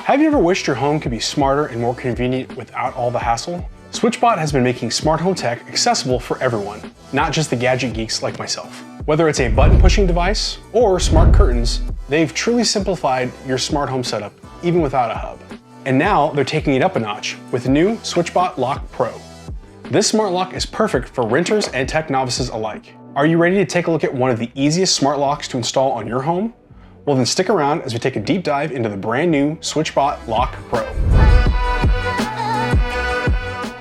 Have you ever wished your home could be smarter and more convenient without all the hassle? SwitchBot has been making smart home tech accessible for everyone, not just the gadget geeks like myself. Whether it's a button-pushing device or smart curtains, they've truly simplified your smart home setup even without a hub. And now they're taking it up a notch with the new SwitchBot Lock Pro. This smart lock is perfect for renters and tech novices alike. Are you ready to take a look at one of the easiest smart locks to install on your home? Well then stick around as we take a deep dive into the brand new SwitchBot Lock Pro.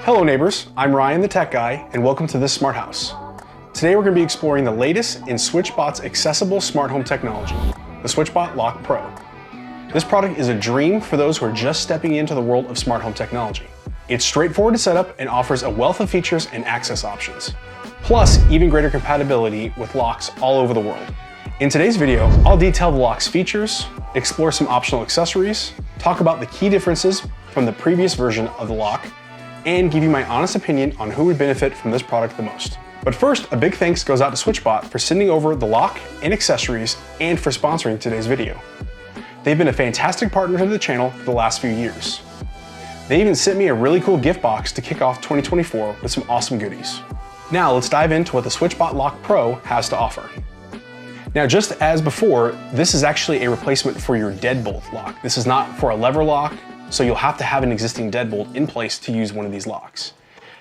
Hello neighbors, I'm Ryan the Tech Guy and welcome to this smart house. Today we're going to be exploring the latest in SwitchBot's accessible smart home technology, the SwitchBot Lock Pro. This product is a dream for those who are just stepping into the world of smart home technology. It's straightforward to set up and offers a wealth of features and access options, plus even greater compatibility with locks all over the world. In today's video, I'll detail the lock's features, explore some optional accessories, talk about the key differences from the previous version of the lock, and give you my honest opinion on who would benefit from this product the most. But first, a big thanks goes out to SwitchBot for sending over the lock and accessories and for sponsoring today's video. They've been a fantastic partner to the channel for the last few years. They even sent me a really cool gift box to kick off 2024 with some awesome goodies. Now let's dive into what the SwitchBot Lock Pro has to offer. Now, just as before, this is actually a replacement for your deadbolt lock. This is not for a lever lock, so you'll have to have an existing deadbolt in place to use one of these locks.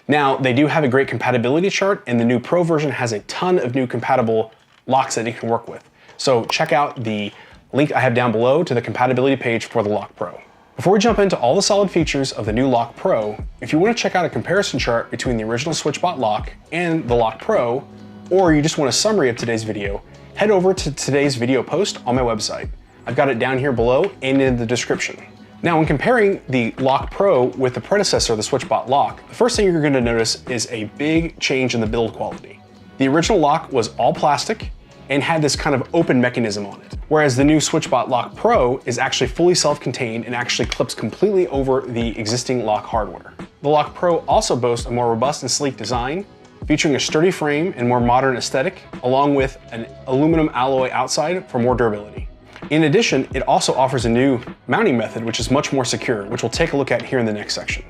Now, they do have a great compatibility chart, and the new Pro version has a ton of new compatible locks that it can work with. So check out the link I have down below to the compatibility page for the Lock Pro. Before we jump into all the solid features of the new Lock Pro, if you want to check out a comparison chart between the original SwitchBot Lock and the Lock Pro, or you just want a summary of today's video, head over to today's video post on my website. I've got it down here below and in the description. Now, when comparing the Lock Pro with the predecessor, the SwitchBot Lock, the first thing you're going to notice is a big change in the build quality. The original lock was all plastic and had this kind of open mechanism on it, whereas the new SwitchBot Lock Pro is actually fully self-contained and actually clips completely over the existing lock hardware. The Lock Pro also boasts a more robust and sleek design, featuring a sturdy frame and more modern aesthetic, along with an aluminum alloy outside for more durability. In addition, it also offers a new mounting method, which is much more secure, which we'll take a look at here in the next section.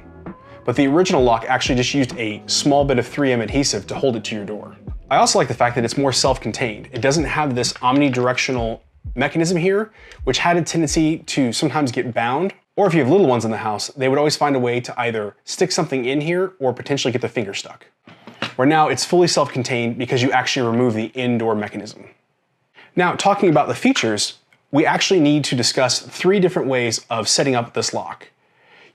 But the original lock actually just used a small bit of 3M adhesive to hold it to your door. I also like the fact that it's more self-contained. It doesn't have this omnidirectional mechanism here, which had a tendency to sometimes get bound, or if you have little ones in the house, they would always find a way to either stick something in here or potentially get their finger stuck. Where now it's fully self-contained because you actually remove the indoor mechanism. Now, talking about the features, we actually need to discuss 3 different ways of setting up this lock.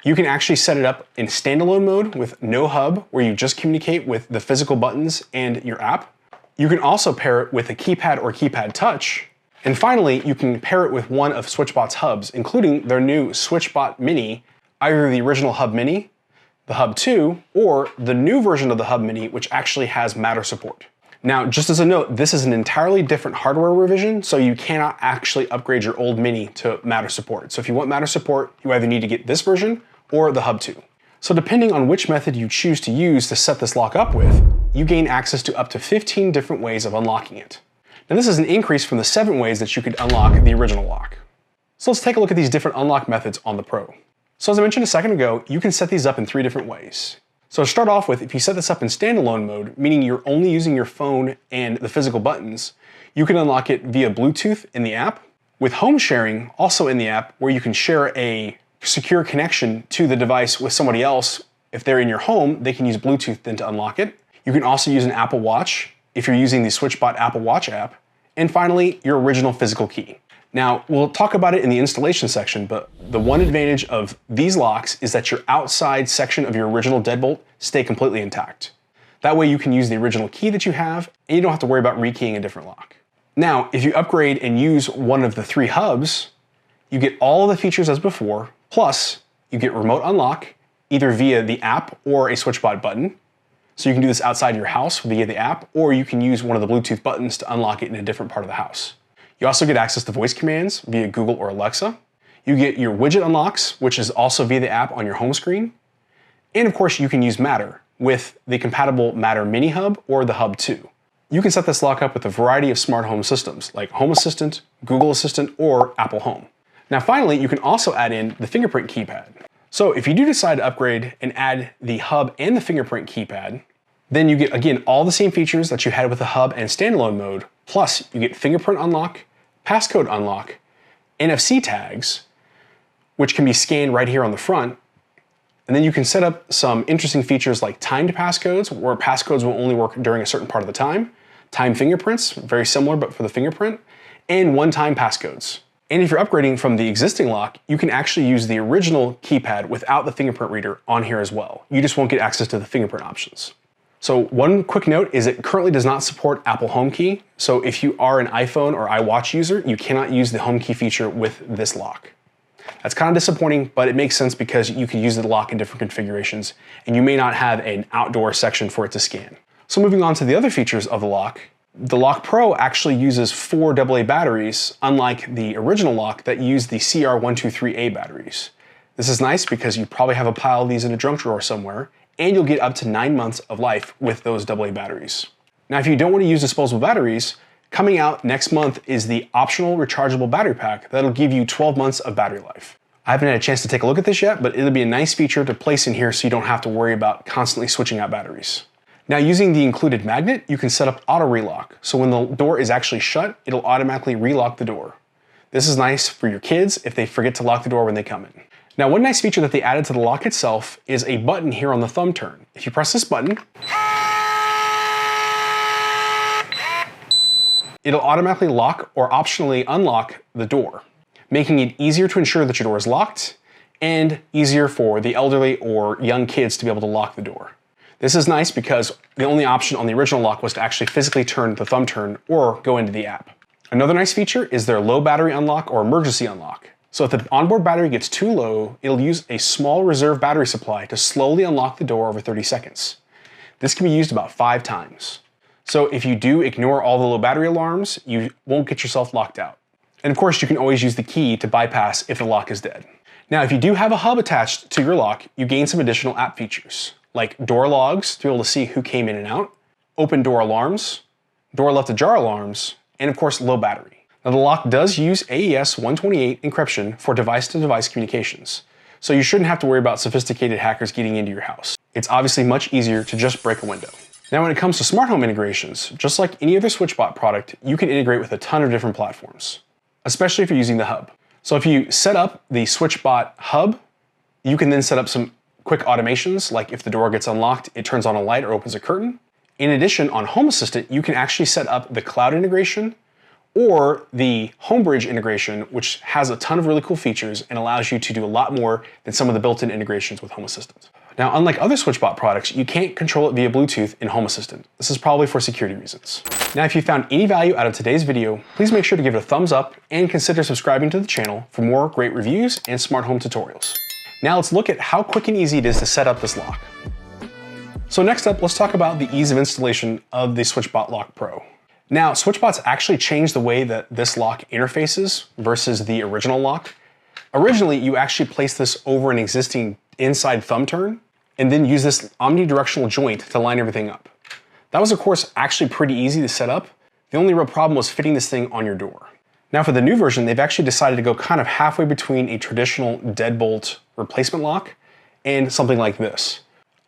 You can actually set it up in standalone mode with no hub, where you just communicate with the physical buttons and your app. You can also pair it with a keypad or keypad touch. And finally, you can pair it with one of SwitchBot's hubs, including their new SwitchBot Mini, either the original Hub Mini, the Hub 2, or the new version of the Hub Mini, which actually has Matter support. Now, just as a note, this is an entirely different hardware revision, so you cannot actually upgrade your old Mini to Matter support. So if you want Matter support, you either need to get this version or the Hub 2. So depending on which method you choose to use to set this lock up with, you gain access to up to 15 different ways of unlocking it. Now, this is an increase from the 7 ways that you could unlock the original lock. So let's take a look at these different unlock methods on the Pro. So as I mentioned a second ago, you can set these up in 3 different ways. So to start off with, if you set this up in standalone mode, meaning you're only using your phone and the physical buttons, you can unlock it via Bluetooth in the app, with home sharing also in the app, where you can share a secure connection to the device with somebody else. If they're in your home, they can use Bluetooth then to unlock it. You can also use an Apple Watch if you're using the SwitchBot Apple Watch app. And finally, your original physical key. Now, we'll talk about it in the installation section, but the one advantage of these locks is that your outside section of your original deadbolt stay completely intact. That way you can use the original key that you have, and you don't have to worry about rekeying a different lock. Now, if you upgrade and use one of the 3 hubs, you get all of the features as before, plus you get remote unlock, either via the app or a SwitchBot button. So you can do this outside your house via the app, or you can use one of the Bluetooth buttons to unlock it in a different part of the house. You also get access to voice commands via Google or Alexa. You get your widget unlocks, which is also via the app on your home screen. And of course, you can use Matter with the compatible Matter Mini Hub or the Hub 2. You can set this lock up with a variety of smart home systems like Home Assistant, Google Assistant, or Apple Home. Now finally, you can also add in the fingerprint keypad. So if you do decide to upgrade and add the hub and the fingerprint keypad, then you get, again, all the same features that you had with the hub and standalone mode, plus you get fingerprint unlock, passcode unlock, NFC tags, which can be scanned right here on the front. And then you can set up some interesting features like timed passcodes, where passcodes will only work during a certain part of the time, timed fingerprints, very similar but for the fingerprint, and one-time passcodes. And if you're upgrading from the existing lock, you can actually use the original keypad without the fingerprint reader on here as well. You just won't get access to the fingerprint options. So one quick note is it currently does not support Apple HomeKey. So if you are an iPhone or iWatch user, you cannot use the HomeKey feature with this lock. That's kind of disappointing, but it makes sense because you can use the lock in different configurations and you may not have an outdoor section for it to scan. So moving on to the other features of the Lock Pro actually uses 4 AA batteries, unlike the original lock that used the CR123A batteries. This is nice because you probably have a pile of these in a junk drawer somewhere, and you'll get up to 9 months of life with those AA batteries. Now, if you don't want to use disposable batteries, coming out next month is the optional rechargeable battery pack that'll give you 12 months of battery life. I haven't had a chance to take a look at this yet, but it'll be a nice feature to place in here so you don't have to worry about constantly switching out batteries. Now, using the included magnet, you can set up auto relock. So when the door is actually shut, it'll automatically relock the door. This is nice for your kids if they forget to lock the door when they come in. Now, one nice feature that they added to the lock itself is a button here on the thumb turn. If you press this button, it'll automatically lock or optionally unlock the door, making it easier to ensure that your door is locked and easier for the elderly or young kids to be able to lock the door. This is nice because the only option on the original lock was to actually physically turn the thumb turn or go into the app. Another nice feature is their low battery unlock or emergency unlock. So if the onboard battery gets too low, it'll use a small reserve battery supply to slowly unlock the door over 30 seconds. This can be used about 5 times. So if you do ignore all the low battery alarms, you won't get yourself locked out. And of course, you can always use the key to bypass if the lock is dead. Now, if you do have a hub attached to your lock, you gain some additional app features, like door logs to be able to see who came in and out, open door alarms, door left ajar alarms, and of course, low battery. Now, the lock does use AES 128 encryption for device-to-device communications, so you shouldn't have to worry about sophisticated hackers getting into your house. It's obviously much easier to just break a window. Now, when it comes to smart home integrations, just like any other SwitchBot product, you can integrate with a ton of different platforms, especially if you're using the hub. So if you set up the SwitchBot hub, you can then set up some quick automations, like if the door gets unlocked, it turns on a light or opens a curtain. In addition, on Home Assistant, you can actually set up the cloud integration or the Homebridge integration, which has a ton of really cool features and allows you to do a lot more than some of the built-in integrations with Home Assistant. Now, unlike other SwitchBot products, you can't control it via Bluetooth in Home Assistant. This is probably for security reasons. Now, if you found any value out of today's video, please make sure to give it a thumbs up and consider subscribing to the channel for more great reviews and smart home tutorials. Now let's look at how quick and easy it is to set up this lock. So next up, let's talk about the ease of installation of the SwitchBot Lock Pro. Now, SwitchBot's actually changed the way that this lock interfaces versus the original lock. Originally, you actually placed this over an existing inside thumb turn and then use this omnidirectional joint to line everything up. That was, of course, actually pretty easy to set up. The only real problem was fitting this thing on your door. Now for the new version, they've actually decided to go kind of halfway between a traditional deadbolt replacement lock and something like this.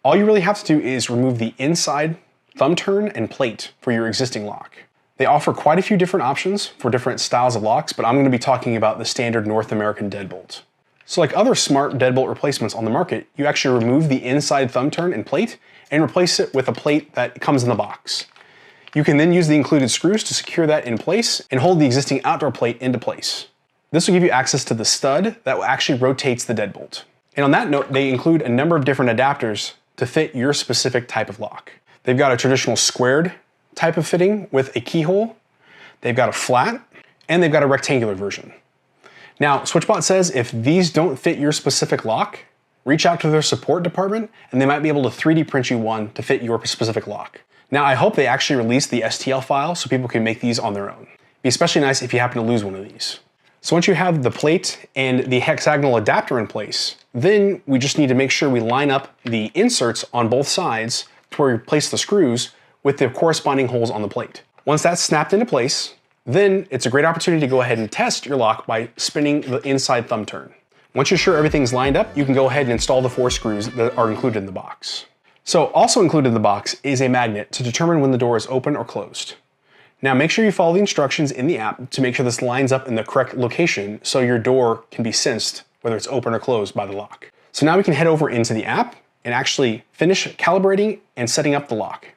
All you really have to do is remove the inside thumb turn and plate for your existing lock. They offer quite a few different options for different styles of locks, but I'm going to be talking about the standard North American deadbolt. So like other smart deadbolt replacements on the market, you actually remove the inside thumb turn and plate and replace it with a plate that comes in the box. You can then use the included screws to secure that in place and hold the existing outdoor plate into place. This will give you access to the stud that actually rotates the deadbolt. And on that note, they include a number of different adapters to fit your specific type of lock. They've got a traditional squared type of fitting with a keyhole. They've got a flat, and they've got a rectangular version. Now, SwitchBot says if these don't fit your specific lock, reach out to their support department, and they might be able to 3D print you one to fit your specific lock. Now, I hope they actually release the STL file so people can make these on their own. It'd be especially nice if you happen to lose one of these. So once you have the plate and the hexagonal adapter in place, then we just need to make sure we line up the inserts on both sides to where we place the screws with the corresponding holes on the plate. Once that's snapped into place, Then it's a great opportunity to go ahead and test your lock by spinning the inside thumb turn. Once you're sure everything's lined up, you can go ahead and install the 4 screws that are included in the box. So also included in the box is a magnet to determine when the door is open or closed. Now make sure you follow the instructions in the app to make sure this lines up in the correct location so your door can be sensed whether it's open or closed by the lock. So now we can head over into the app and actually finish calibrating and setting up the lock.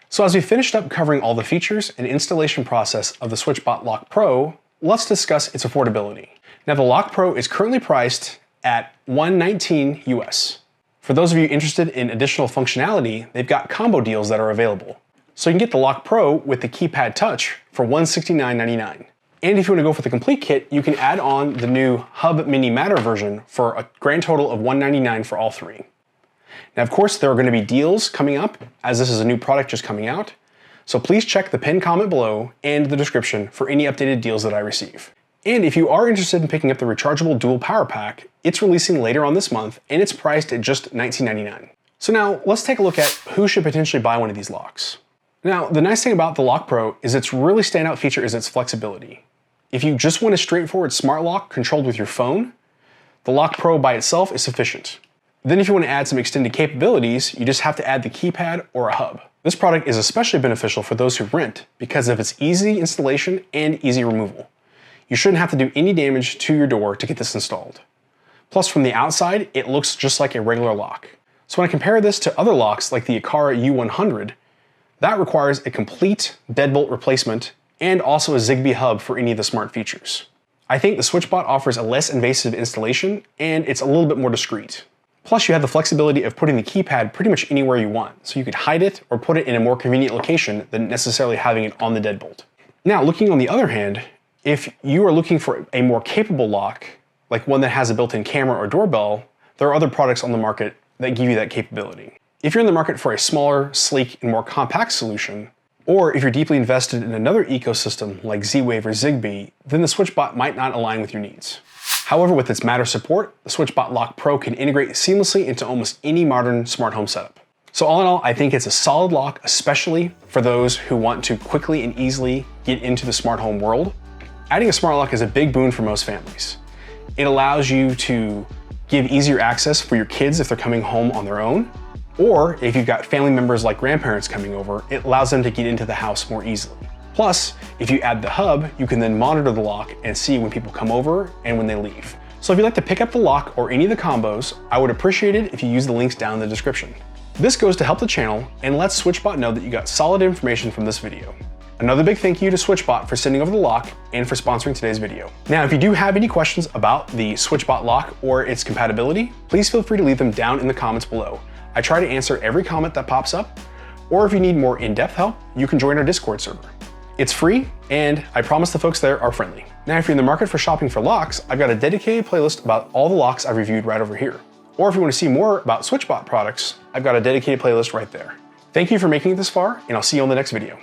So as we finished up covering all the features and installation process of the SwitchBot Lock Pro, let's discuss its affordability. Now the Lock Pro is currently priced at $119 US. For those of you interested in additional functionality, they've got combo deals that are available. So you can get the Lock Pro with the keypad touch for $169.99. And if you want to go for the complete kit, you can add on the new Hub Mini Matter version for a grand total of $199 for all 3. Now, of course, there are going to be deals coming up as this is a new product just coming out. So please check the pinned comment below and the description for any updated deals that I receive. And if you are interested in picking up the rechargeable dual power pack, it's releasing later on this month and it's priced at just $19.99. So now let's take a look at who should potentially buy one of these locks. Now, the nice thing about the Lock Pro is its really standout feature is its flexibility. If you just want a straightforward smart lock controlled with your phone, the Lock Pro by itself is sufficient. Then if you want to add some extended capabilities, you just have to add the keypad or a hub. This product is especially beneficial for those who rent because of its easy installation and easy removal. You shouldn't have to do any damage to your door to get this installed. Plus from the outside, it looks just like a regular lock. So when I compare this to other locks like the Aqara U100, that requires a complete deadbolt replacement and also a Zigbee hub for any of the smart features. I think the SwitchBot offers a less invasive installation and it's a little bit more discreet. Plus you have the flexibility of putting the keypad pretty much anywhere you want, so you could hide it or put it in a more convenient location than necessarily having it on the deadbolt. Now looking on the other hand, if you are looking for a more capable lock, like one that has a built-in camera or doorbell, there are other products on the market that give you that capability. If you're in the market for a smaller, sleek, and more compact solution, or if you're deeply invested in another ecosystem like Z-Wave or Zigbee, then the SwitchBot might not align with your needs. However, with its Matter support, the SwitchBot Lock Pro can integrate seamlessly into almost any modern smart home setup. So all in all, I think it's a solid lock, especially for those who want to quickly and easily get into the smart home world. Adding a smart lock is a big boon for most families. It allows you to give easier access for your kids if they're coming home on their own, or if you've got family members like grandparents coming over, it allows them to get into the house more easily. Plus, if you add the hub, you can then monitor the lock and see when people come over and when they leave. So if you'd like to pick up the lock or any of the combos, I would appreciate it if you use the links down in the description. This goes to help the channel and lets SwitchBot know that you got solid information from this video. Another big thank you to SwitchBot for sending over the lock and for sponsoring today's video. Now, if you do have any questions about the SwitchBot lock or its compatibility, please feel free to leave them down in the comments below. I try to answer every comment that pops up, or if you need more in-depth help, you can join our Discord server. It's free, and I promise the folks there are friendly. Now, if you're in the market for shopping for locks, I've got a dedicated playlist about all the locks I've reviewed right over here. Or if you want to see more about SwitchBot products, I've got a dedicated playlist right there. Thank you for making it this far, and I'll see you on the next video.